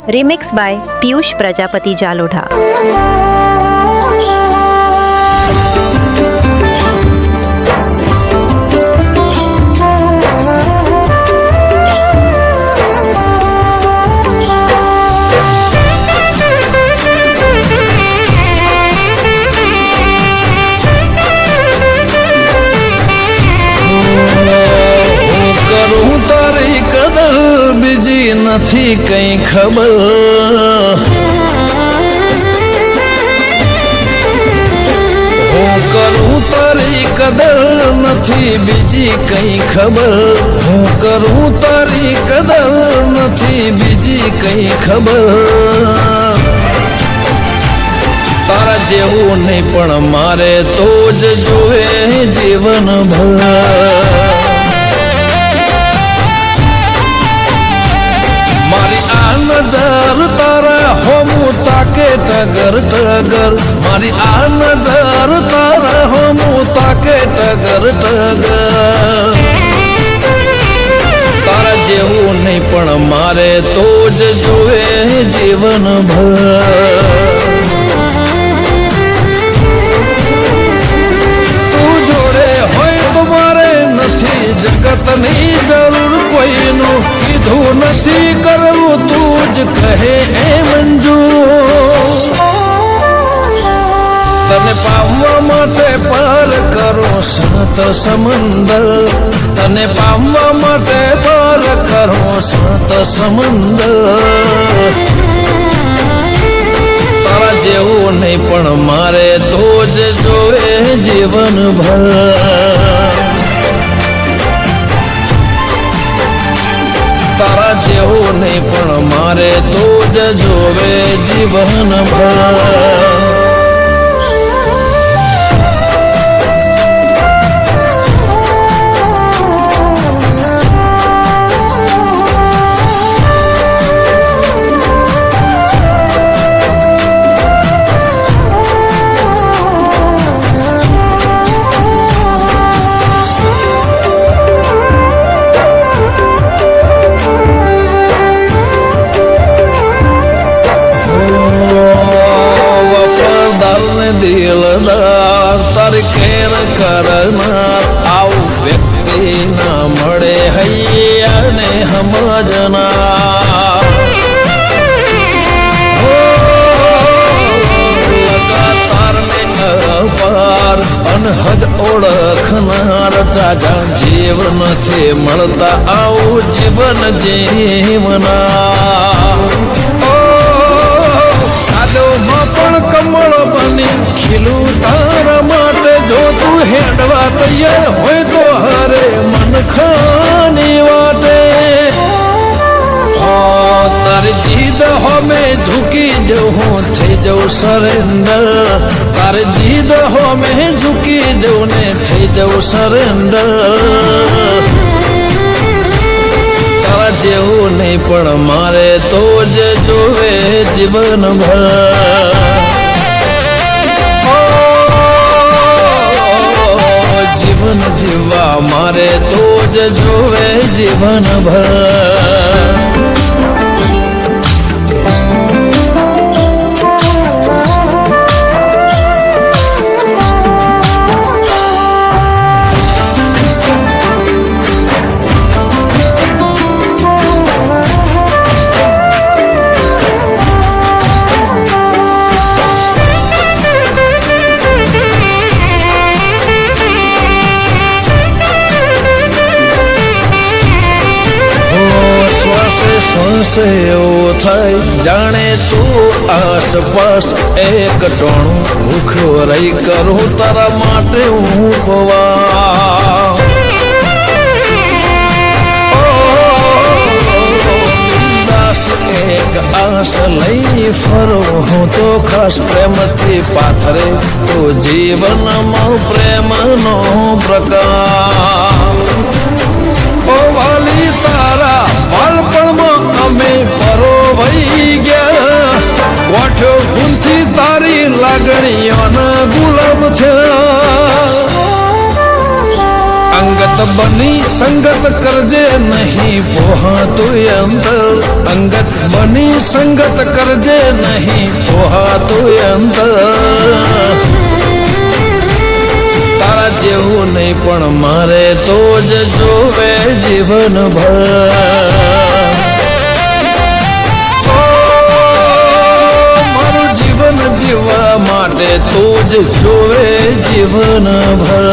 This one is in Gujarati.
Remix by Piyush Prajapati Jalodha. બીજી નથી કઈ ખબર હું કરું તારી કદર નથી બીજી કઈ ખબર હું કરું તારી કદર નથી બીજી કઈ ખબર તારા જેવું નહીં પણ મારે તો જ જોવે જીવન ભર મારી આ નજર તારા હોમું તાકે ટગર ટગર મારી આ નજર તારા હોમું તાકે ટગર ટગર તારા જેવું નહીં પણ મારે તો જ જોવે જીવન ભર તું જોડે હોય તો મારે નથી જગતની જરૂર કોઈનું કીધું નથી કરવું તું જ કહે એ મંજૂર તને પામવા માટે પાર કરો સાત સમંદર તને પામવા માટે પાર કરો સાત સમંદર તારા જેવું નહીં પણ મારે તો જ જોવે જીવન ભર તારા જેવું નહીં પણ મારે તો જ જોવે જીવન ભર દિલદાર તારી કેર કરનાર આવું વ્યક્તિ ના મળે હૈયાને સમજનાર લગાતાર ને અપાર અનહદ ઓળખનાર ચાજા જીવ નથી મળતા આવું જીવન જીવનાર પણ કમળ બની ખીલું તારા માટે જો તું હેડવા તૈયાર હોય તો હરે મન ખાની વાટે તારી જીદ હોમે ઝૂકી જવું થઈ જવું સરેન્ડર તારી જીદ હોમે ઝૂકી જવું ને થઈ જવું સરેન્ડર તારા જેવું નહીં પણ મારે તો જ જોવે જીવન ભર જીવન જીવવા મારે તો જ જોવે જીવન ભર શ્વાસે એવું થાય જાણે તું આસપાસ એક ટોણું ભૂખ્યો રહી કરું તારા માટે હું પવા એક આસ લઈ ફરો હું તો ખાસ પ્રેમથી પાથરે તો જીવનમાં પ્રેમનો પ્રકાર ઓ વાલી તારા બાળપણમાં અમે પરોવાઈ ગયા વાઠ્યો ગુંથી તારી લાગણીઓના ગુલાબ થયા અંગ અંગત બની સંગત કરજે નહીં પોહાતું અંતર અંગત બની સંગત કરજે નહીં પોહાતું અંતર તારા જેવું નહીં પણ મારે તો જ જોવે જીવનભર મારું જીવન જીવવા માટે તો જ જોવે જીવનભર